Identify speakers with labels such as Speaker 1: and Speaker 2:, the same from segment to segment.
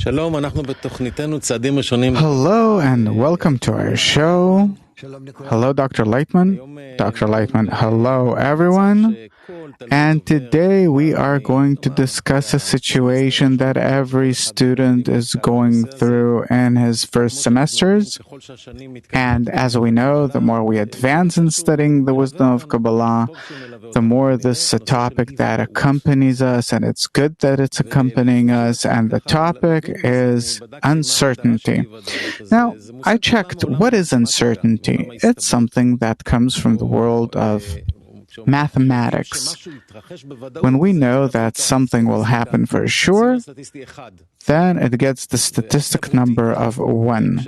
Speaker 1: Hello and welcome to our show. Hello, Dr. Lightman. Dr. Lightman, hello, everyone. And today we are going to discuss a situation that every student is going through in his first semesters. And as we know, the more we advance in studying the wisdom of Kabbalah, the more this is a topic that accompanies us, and it's good that it's accompanying us, and the topic is uncertainty. Now, I checked what is uncertainty. It's something that comes from the world of mathematics. When we know that something will happen for sure, then it gets the statistic number of 1.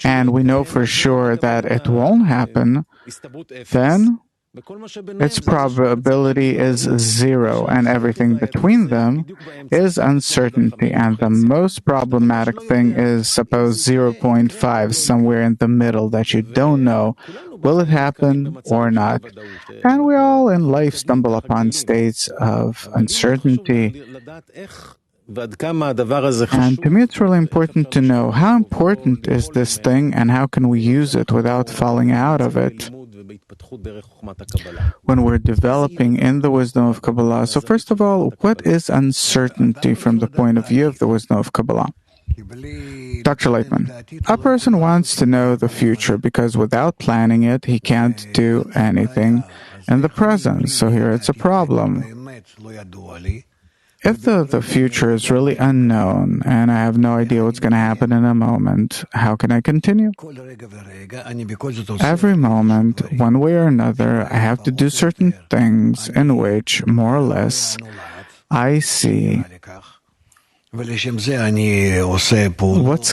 Speaker 1: And we know for sure that it won't happen, then its probability is 0, and everything between them is uncertainty. And the most problematic thing is, suppose 0.5, somewhere in the middle that you don't know, will it happen or not? And we all in life stumble upon states of uncertainty. And to me, it's really important to know how important is this thing and how can we use it without falling out of it when we're developing in the wisdom of Kabbalah. So first of all, what is uncertainty from the point of view of the wisdom of Kabbalah? Dr. Lightman, a person wants to know the future because without planning it, he can't do anything in the present. So here it's a problem. If the future is really unknown and I have no idea what's going to happen in a moment, how can I continue? Every moment, one way or another, I have to do certain things in which, more or less, I see what's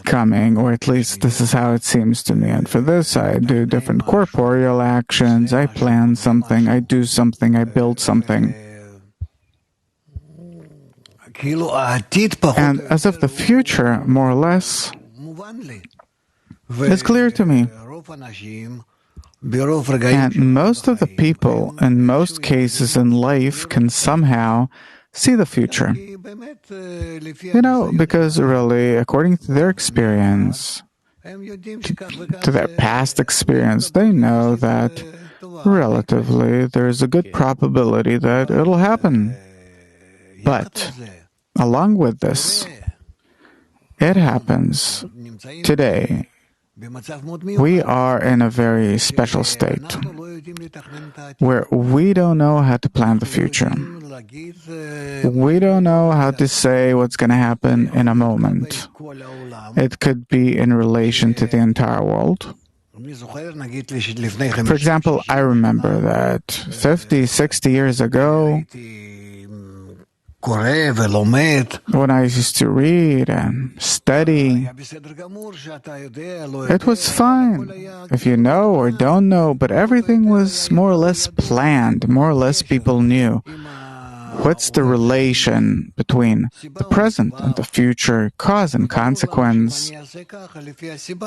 Speaker 1: coming, or at least this is how it seems to me. And for this, I do different corporeal actions, I plan something, I do something, I build something. And as if the future, more or less, is clear to me. And most of the people, in most cases in life, can somehow see the future. Because really, according to their experience, to their past experience, they know that relatively there is a good probability that it'll happen. But along with this, it happens today. We are in a very special state where we don't know how to plan the future. We don't know how to say what's going to happen in a moment. It could be in relation to the entire world. For example, I remember that 50, 60 years ago, when I used to read and study, it was fine, if you know or don't know, but everything was more or less planned, more or less people knew. What's the relation between the present and the future, cause and consequence?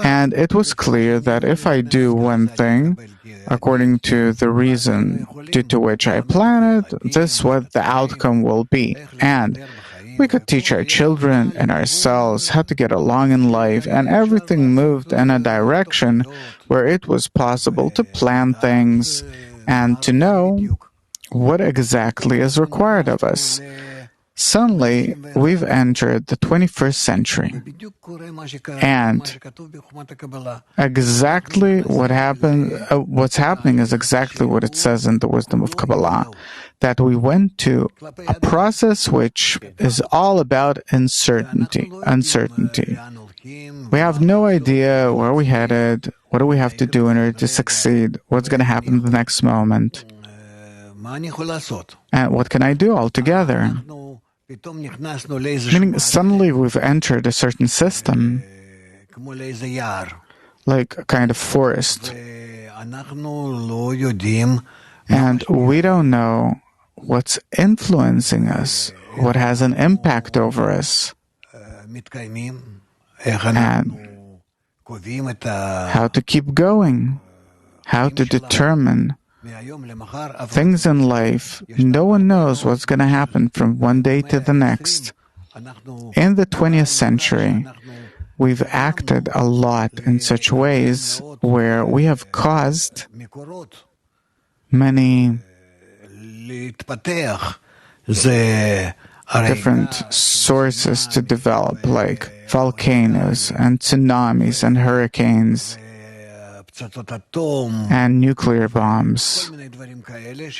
Speaker 1: And it was clear that if I do one thing, according to the reason due to which I plan it, this is what the outcome will be. And we could teach our children and ourselves how to get along in life, and everything moved in a direction where it was possible to plan things and to know what exactly is required of us. Suddenly, we've entered the 21st century, and exactly what's happening is exactly what it says in the wisdom of Kabbalah, that we went to a process which is all about uncertainty. We have no idea where we're headed, what do we have to do in order to succeed, what's going to happen in the next moment. And what can I do altogether? Meaning, suddenly we've entered a certain system, like a kind of forest, and we don't know what's influencing us, what has an impact over us, and how to keep going, how to determine things in life. No one knows what's going to happen from one day to the next. In the 20th century, we've acted a lot in such ways where we have caused many different sources to develop, like volcanoes and tsunamis and hurricanes and nuclear bombs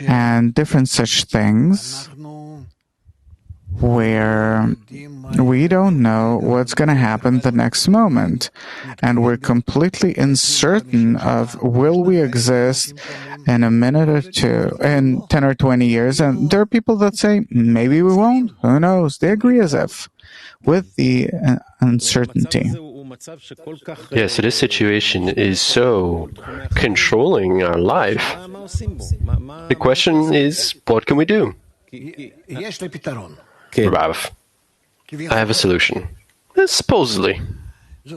Speaker 1: and different such things where we don't know what's going to happen the next moment, and we're completely uncertain of will we exist in a minute or two, in 10 or 20 years, and there are people that say maybe we won't, who knows, they agree as if with the uncertainty.
Speaker 2: Yes, so this situation is so controlling our life. The question is, what can we do? Rav, I have a solution. Supposedly. We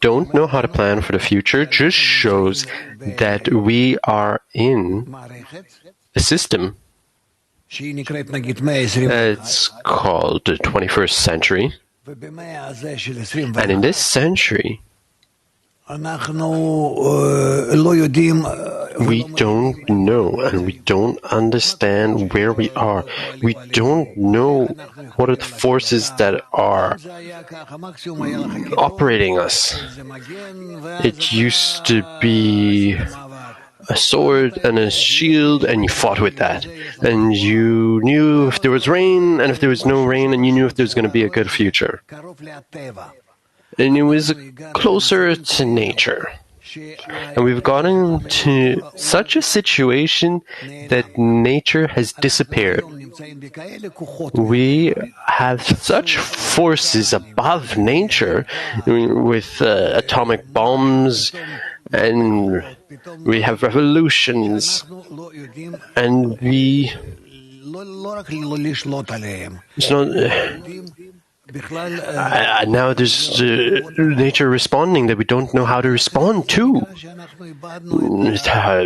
Speaker 2: don't know how to plan for the future, just shows that we are in a system. It's called the 21st century. And in this century, we don't know and we don't understand where we are. We don't know what are the forces that are operating us. It used to be a sword and a shield, and you fought with that. And you knew if there was rain and if there was no rain, and you knew if there was going to be a good future. And it was closer to nature. And we've gotten to such a situation that nature has disappeared. We have such forces above nature with atomic bombs, and we have revolutions, and it's not. Now there's nature responding that we don't know how to respond to.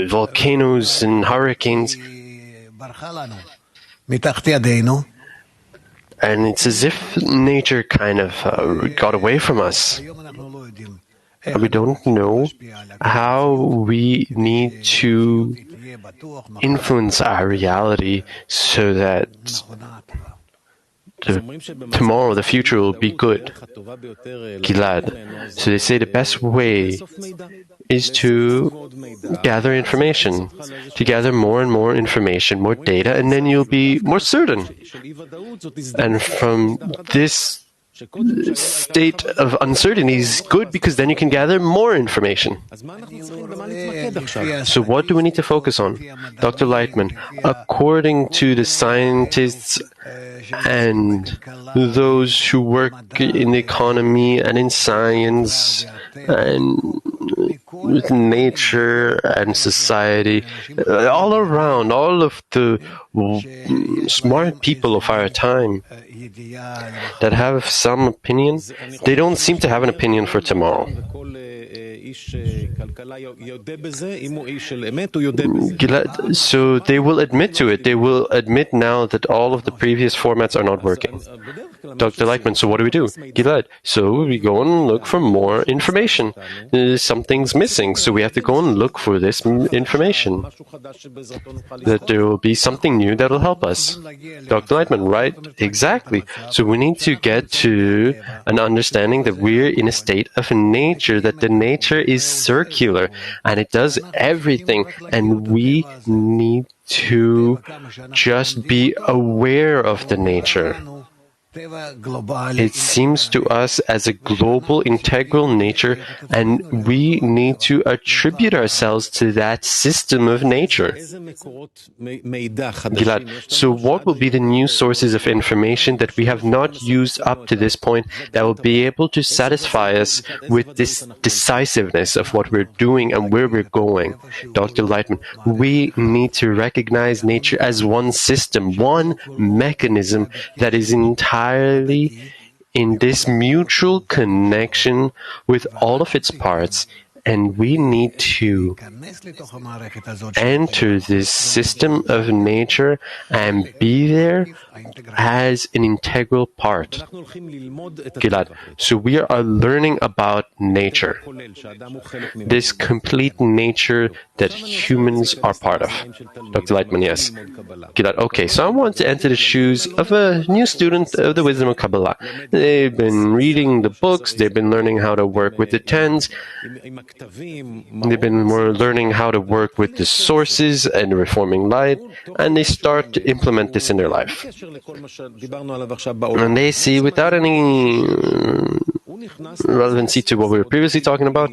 Speaker 2: Volcanoes and hurricanes. And it's as if nature kind of got away from us. We don't know how we need to influence our reality so that tomorrow, the future will be good. Gilad. So they say the best way is to gather information, to gather more and more information, more data, and then you'll be more certain. And from this state of uncertainty is good because then you can gather more information. So what do we need to focus on? Dr. Lightman, according to the scientists and those who work in the economy and in science and with nature and society, all around, all of the smart people of our time that have some opinion, they don't seem to have an opinion for tomorrow. So they will admit to it. They will admit now that all of the previous formats are not working. Dr. Lightman, so what do we do? Gilad, so we go and look for more information. Something's missing, so we have to go and look for this information. That there will be something new that will help us. Dr. Lightman, right? Exactly. So we need to get to an understanding that we're in a state of nature, that the nature is circular, and it does everything, and we need to just be aware of the nature. It seems to us as a global, integral nature, and we need to attribute ourselves to that system of nature. Gilad, so what will be the new sources of information that we have not used up to this point that will be able to satisfy us with this decisiveness of what we're doing and where we're going? Dr. Lightman, we need to recognize nature as one system, one mechanism that is entirely in this mutual connection with all of its parts, And we need to enter this system of nature and be there as an integral part. Gilad. So we are learning about nature, this complete nature that humans are part of. Dr. Lightman, yes. Gilad. Okay, so I want to enter the shoes of a new student of the wisdom of Kabbalah. They've been reading the books, they've been learning how to work with the tens, they've been learning how to work with the sources and reforming light, and they start to implement this in their life. And they see, without any relevancy to what we were previously talking about,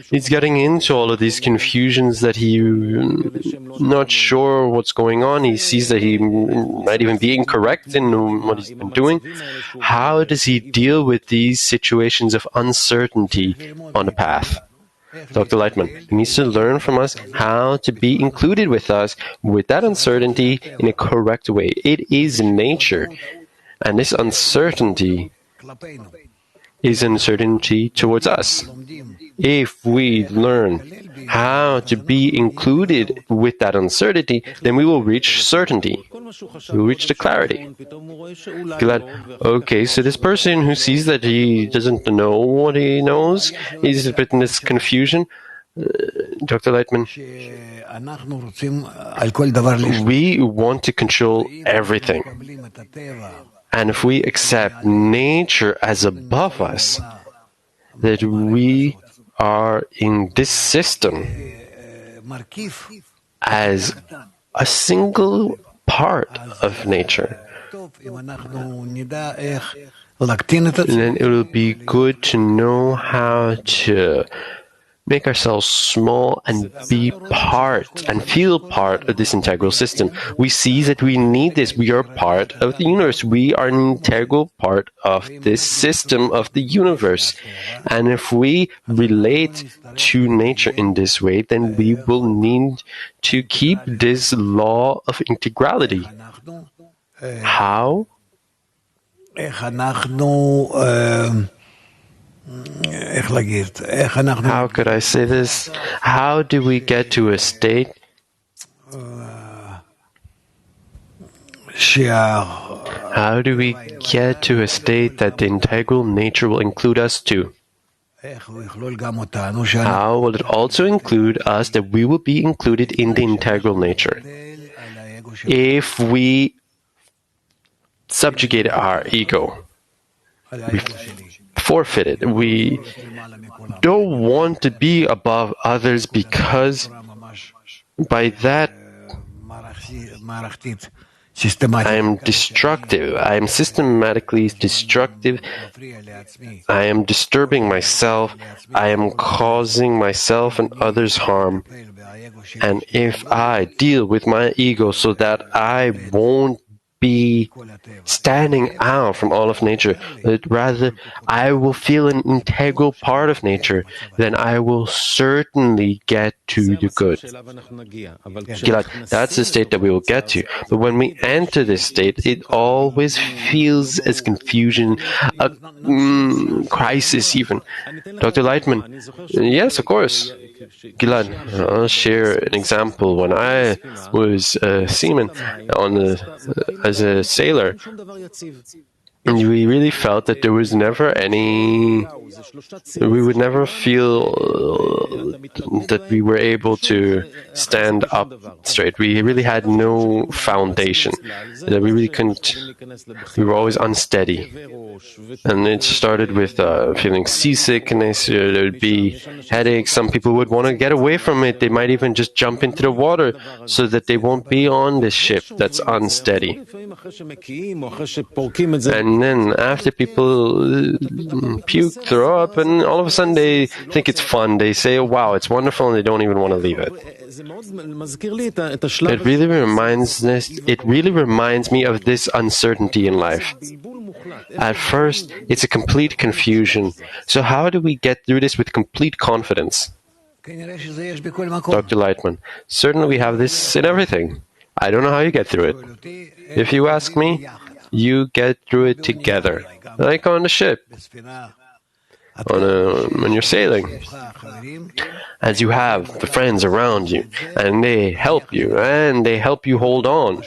Speaker 2: he's getting into all of these confusions that he's not sure what's going on. He sees that he might even be incorrect in what he's been doing. How does he deal with these situations of uncertainty on the path? Dr. Lightman, he needs to learn from us how to be included with us with that uncertainty in a correct way. It is nature, and this uncertainty is uncertainty towards us. If we learn how to be included with that uncertainty, then we will reach certainty. We will reach the clarity. Glad. Okay, so this person who sees that he doesn't know what he knows, he's a bit in this confusion. Dr. Lightman, we want to control everything. And if we accept nature as above us, that we are in this system as a single part of nature, then it will be good to know how to make ourselves small and be part and feel part of this integral system. We see that we need this. We are part of the universe. We are an integral part of this system of the universe. And if we relate to nature in this way, then we will need to keep this law of integrality. How? How could I say this? How do we get to a state that the integral nature will include us too? How will it also include us that we will be included in the integral nature? If we subjugate our ego, we forfeit it. We don't want to be above others because by that I am destructive. I am systematically destructive. I am disturbing myself. I am causing myself and others harm. And if I deal with my ego so that I won't be standing out from all of nature, but rather I will feel an integral part of nature, then I will certainly get to the good. Gilad, that's the state that we will get to. But when we enter this state, it always feels as confusion, a crisis even. Dr. Lightman, yes, of course. Gilad, I'll share an example. When I was a seaman as a sailor, we really felt that there was never we would never feel that we were able to stand up straight. We really had no foundation. That we really couldn't, we were always unsteady. And it started with feeling seasickness, there would be headaches. Some people would want to get away from it. They might even just jump into the water so that they won't be on this ship that's unsteady. And then after people puke, throw up, and all of a sudden they think it's fun. They say, oh, wow, it's wonderful, and they don't even want to leave it. It really reminds me of this uncertainty in life. At first, it's a complete confusion. So how do we get through this with complete confidence? Dr. Lightman, certainly we have this in everything. I don't know how you get through it. If you ask me, you get through it together, like on the ship. when you're sailing. As you have the friends around you, and they help you hold on.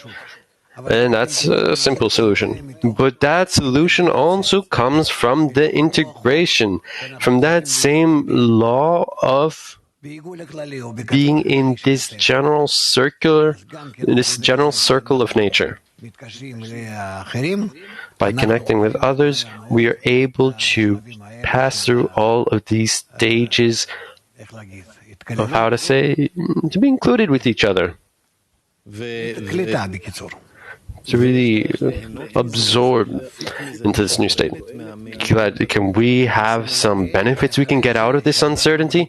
Speaker 2: And that's a simple solution. But that solution also comes from the integration, from that same law of being in this general circle of nature. By connecting with others, we are able to pass through all of these stages of how to say, to be included with each other. To really absorb into this new state. Can we have some benefits we can get out of this uncertainty?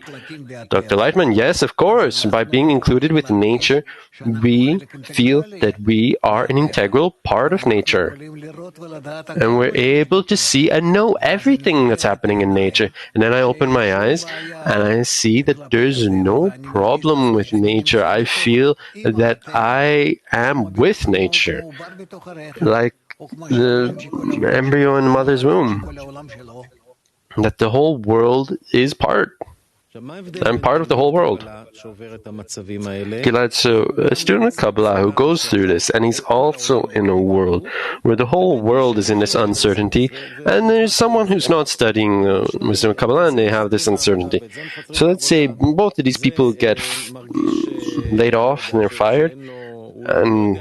Speaker 2: Dr. Lightman, yes, of course. By being included with nature, we feel that we are an integral part of nature. And we're able to see and know everything that's happening in nature. And then I open my eyes and I see that there's no problem with nature. I feel that I am with nature, like the embryo in the mother's womb, that the whole world is part. I'm part of the whole world. Gilad, so a student of Kabbalah who goes through this, and he's also in a world where the whole world is in this uncertainty, and there's someone who's not studying wisdom of Kabbalah, and they have this uncertainty. So let's say both of these people get laid off and they're fired, and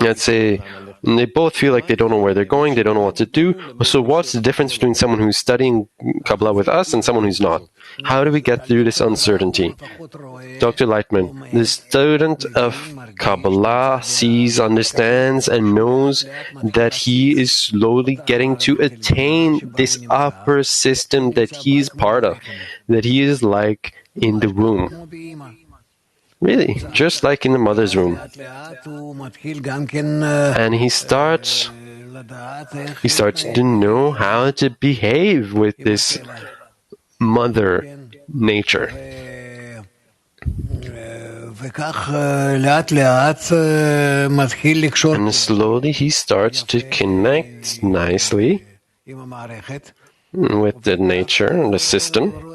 Speaker 2: let's say they both feel like they don't know where they're going, they don't know what to do. So what's the difference between someone who's studying Kabbalah with us and someone who's not? How do we get through this uncertainty? Dr. Lightman, the student of Kabbalah sees, understands, and knows that he is slowly getting to attain this upper system that he is part of, that he is like in the womb. Really, just like in the mother's womb. And he starts to know how to behave with this mother nature. And slowly he starts to connect nicely with the nature and the system.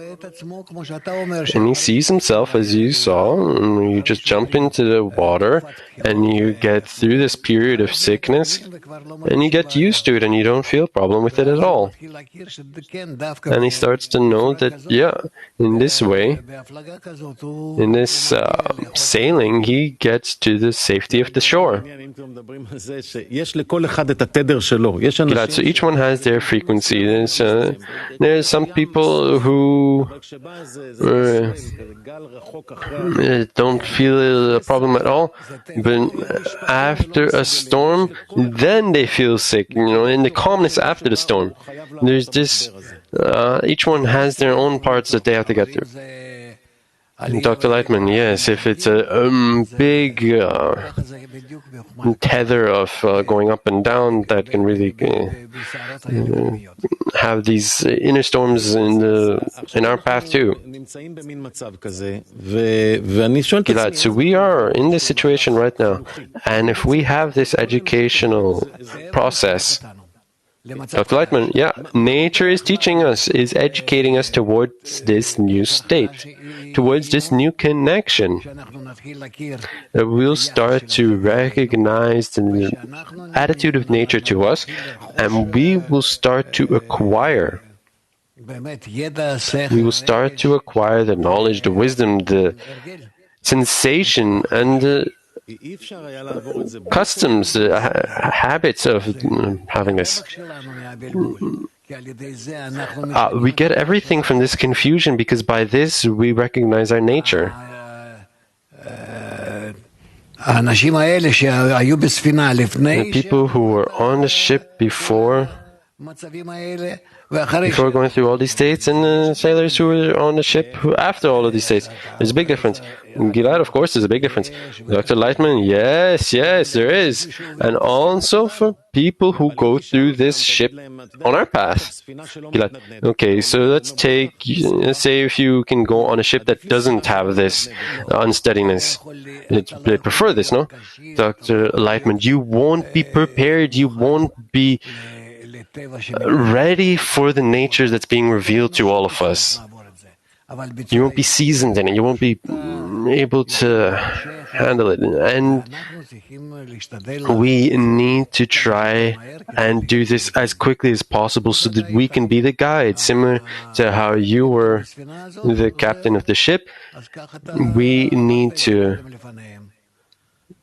Speaker 2: And he sees himself, as you saw, and you just jump into the water and you get through this period of sickness and you get used to it and you don't feel a problem with it at all. And he starts to know that, yeah, in this way, in this sailing, he gets to the safety of the shore. So each one has their frequency. There's some people who don't feel a problem at all, but after a storm, then they feel sick, in the calmness after the storm. There's this, each one has their own parts that they have to get through. Dr. Lightman, yes, if it's a big tether of going up and down, that can really have these inner storms in our path too. Gilad, so we are in this situation right now, and if we have this educational process, Dr. Lightman, yeah, nature is teaching us, is educating us towards this new state, towards this new connection. We'll start to recognize the attitude of nature to us, and we will start to acquire. We will start to acquire the knowledge, the wisdom, the sensation, and the customs, the habits of having this. We get everything from this confusion because by this we recognize our nature. The people who were on the ship before going through all these states, and the sailors who were on the ship after all of these states. There's a big difference. In Gilad, of course, there's a big difference. Dr. Lightman, yes, there is. And also for people who go through this ship on our path. Gilad, okay, so let's say if you can go on a ship that doesn't have this unsteadiness. They prefer this, no? Dr. Lightman, you won't be prepared, you won't be ready for the nature that's being revealed to all of us. You won't be seasoned in it. You won't be able to handle it. And we need to try and do this as quickly as possible so that we can be the guide. Similar to how you were the captain of the ship, we need to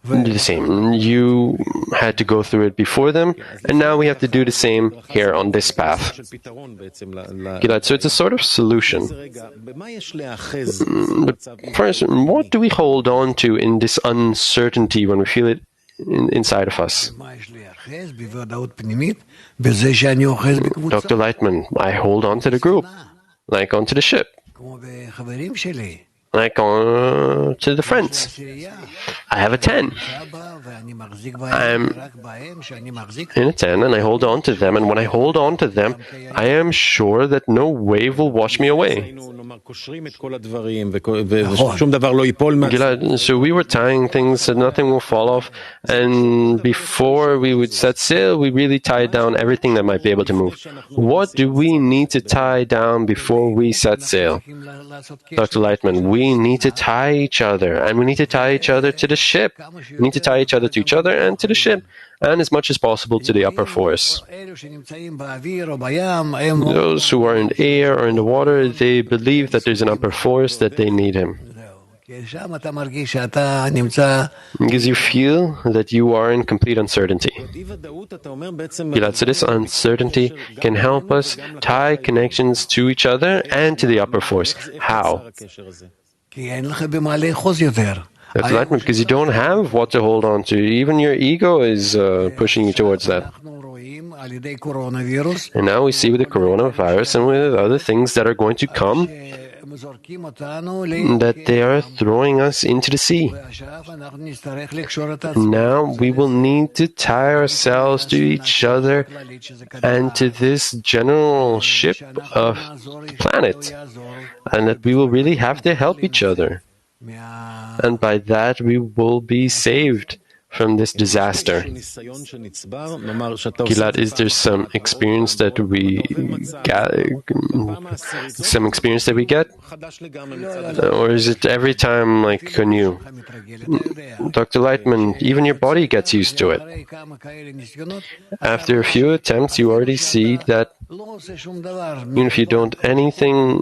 Speaker 2: do the same. You had to go through it before them, and now we have to do the same here on this path. Gilad, so it's a sort of solution. But first, what do we hold on to in this uncertainty when we feel it inside of us? Dr. Lightman, I hold on to the group, like onto the ship, like on to the friends. I have a 10. I'm in a 10 and I hold on to them, and when I hold on to them, I am sure that no wave will wash me away. Gilad, so we were tying things so nothing will fall off, and before we would set sail, we really tied down everything that might be able to move. What do we need to tie down before we set sail? Dr. Lightman, we need to tie each other, and we need to tie each other to the ship. We need to tie each other to each other and to the ship, and as much as possible to the upper force. Those who are in the air or in the water, they believe that there's an upper force, that they need him. Because you feel that you are in complete uncertainty. So this uncertainty can help us tie connections to each other and to the upper force. How? That's right, because you don't have what to hold on to. Even your ego is pushing you towards that. And now we see with the coronavirus and with other things that are going to come, that they are throwing us into the sea. Now we will need to tie ourselves to each other and to this general ship of the planet, and that we will really have to help each other. And by that we will be saved from this disaster. Gilad, is there some experience that we get? Or is it every time like new? Dr. Lightman, even your body gets used to it. After a few attempts, you already see that even if you don't anything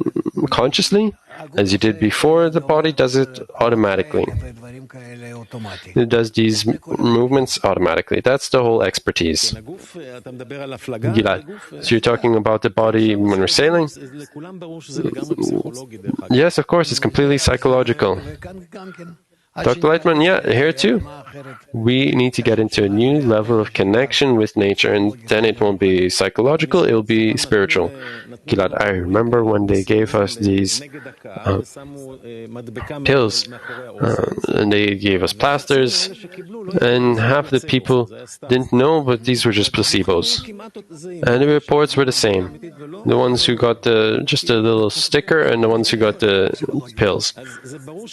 Speaker 2: consciously, as you did before, the body does it automatically. It does these movements automatically. That's the whole expertise. Gilad, so you're talking about the body when we're sailing? Yes, of course, it's completely psychological. Dr. Lightman, yeah, here too. We need to get into a new level of connection with nature, and then it won't be psychological, it'll be spiritual. Gilad, I remember when they gave us these pills, and they gave us plasters, and half the people didn't know, but these were just placebos. And the reports were the same. The ones who got just a little sticker, and the ones who got the pills.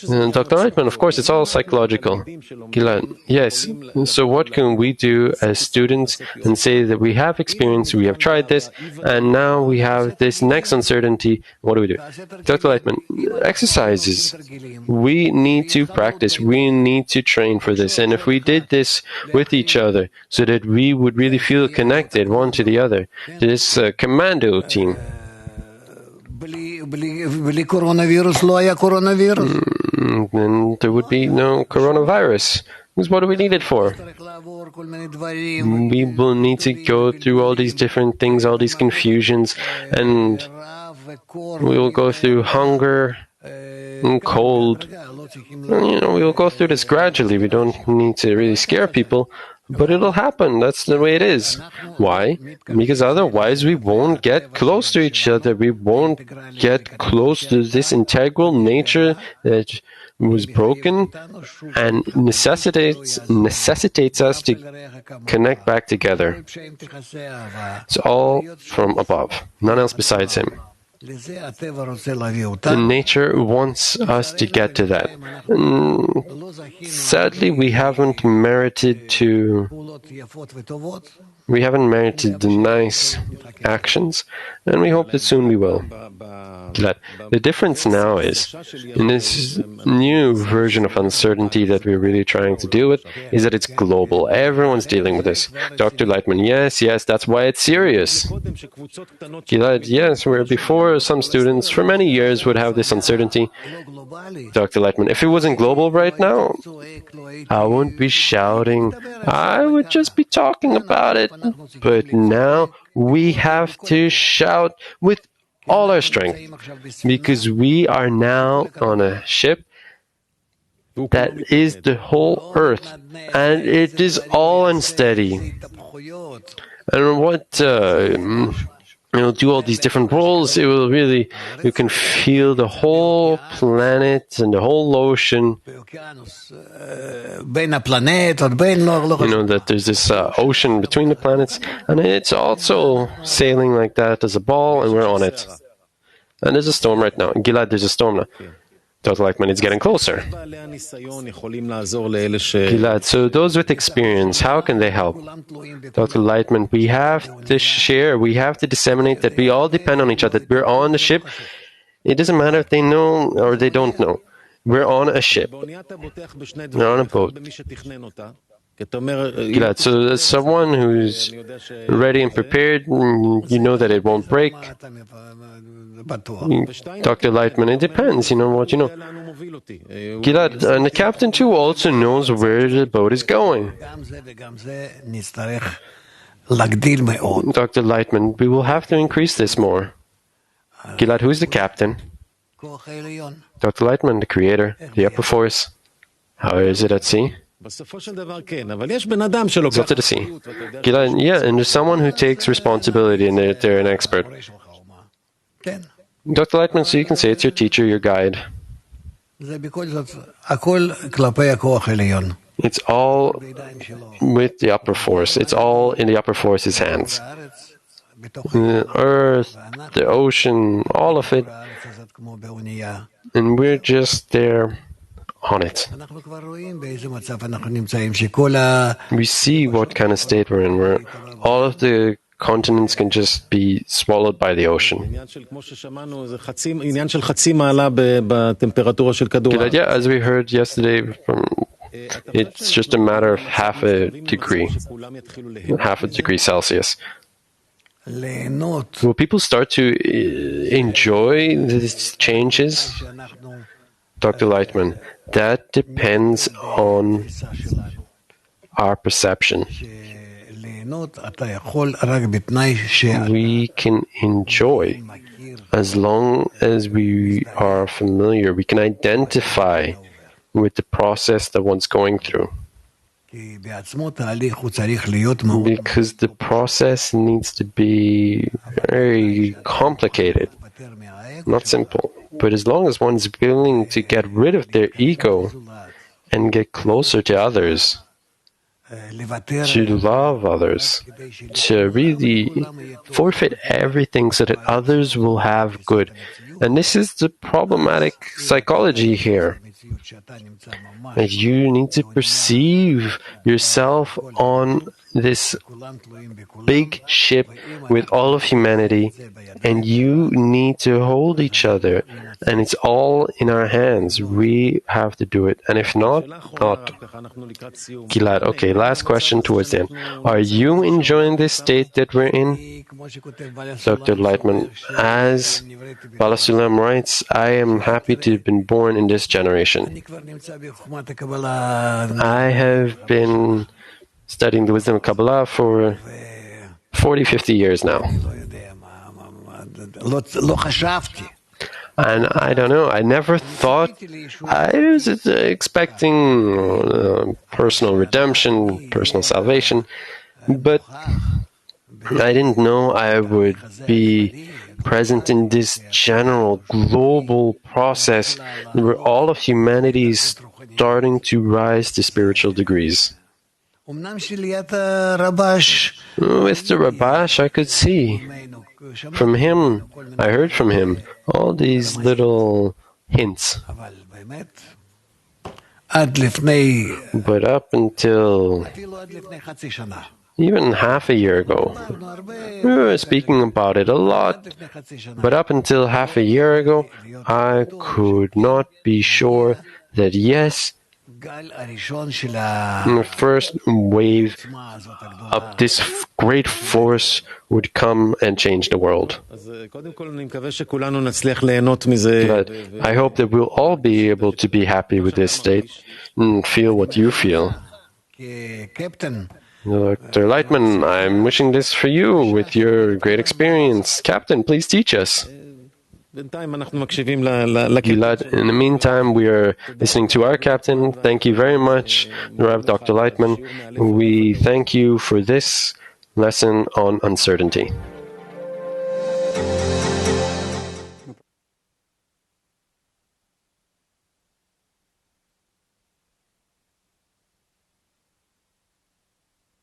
Speaker 2: And Dr. Lightman, of course, it's all psychological. Gilad, yes. So what can we do as students and say that we have experience, we have tried this, and now we have this next uncertainty? What do we do? Dr. Lightman, exercises. We need to practice. We need to train for this. And if we did this with each other so that we would really feel connected one to the other, this commando team. Then there would be no coronavirus. Because what do we need it for? We will need to go through all these different things, all these confusions, and we will go through hunger and cold. We will go through this gradually. We don't need to really scare people, but it'll happen. That's the way it is. Why? Because otherwise we won't get close to each other. We won't get close to this integral nature that was broken and necessitates us to connect back together. It's all from above, none else besides him. And nature wants us to get to that. And sadly, we haven't merited to We haven't merited the nice actions, and we hope that soon we will. The difference now is, in this new version of uncertainty that we're really trying to deal with, is that it's global. Everyone's dealing with this. Dr. Lightman, yes, that's why it's serious. Gilad, yes, where before some students for many years would have this uncertainty. Dr. Lightman, if it wasn't global right now, I wouldn't be shouting. I would just be talking about it. But now we have to shout with all our strength, because we are now on a ship that is the whole earth, and it is all unsteady. And what do all these different roles, it will really, you can feel the whole planet and the whole ocean. That there's this ocean between the planets, and it's also sailing like that as a ball, and we're on it. And there's a storm right now. Gilad, there's a storm now. Dr. Lightman, it's getting closer. Gilad, so those with experience, how can they help? Dr. Lightman, we have to share, we have to disseminate that we all depend on each other, that we're on the ship. It doesn't matter if they know or they don't know. We're on a ship. We're on a boat. Gilad, so as someone who's ready and prepared, you know that it won't break. Dr. Lightman, it depends, what you know. Gilad, and the captain too also knows where the boat is going. Dr. Lightman, we will have to increase this more. Gilad, who's the captain? Dr. Lightman, the creator, the upper force. How is it at sea? It's up to the sea. Gilad, yeah, and there's someone who takes responsibility and they're an expert. Dr. Lightman, so you can say it's your teacher, your guide. It's all with the upper force. It's all in the upper force's hands. The earth, the ocean, all of it. And we're just there on it. We see what kind of state we're in, where all of the continents can just be swallowed by the ocean. Yeah, as we heard yesterday, it's just a matter of half a degree Celsius. Will people start to enjoy these changes? Dr. Lightman, that depends on our perception. We can enjoy as long as we are familiar. We can identify with the process that one's going through. Because the process needs to be very complicated, not simple. But as long as one's willing to get rid of their ego and get closer to others, to love others, to really forfeit everything so that others will have good. And this is the problematic psychology here. That you need to perceive yourself on this big ship with all of humanity, and you need to hold each other, and it's all in our hands. We have to do it, and if not. Gilad, okay, last question towards the end. Are you enjoying this state that we're in? Dr. Lightman, as Bala Sulam writes, I am happy to have been born in this generation. I have been studying the wisdom of Kabbalah for 40, 50 years now. And I don't know, I never thought, I was expecting personal redemption, personal salvation, but I didn't know I would be present in this general, global process where all of humanity is starting to rise to spiritual degrees. With the Rabash, I could see. From him, I heard from him all these little hints. But up until even half a year ago. We were speaking about it a lot, but up until half a year ago, I could not be sure that yes, the first wave of this great force would come and change the world. But I hope that we'll all be able to be happy with this state and feel what you feel. Dr. Lightman, I'm wishing this for you with your great experience. Captain, please teach us. Gilad, in the meantime, we are listening to our captain. Thank you very much, Rav Dr. Lightman. We thank you for this lesson on uncertainty.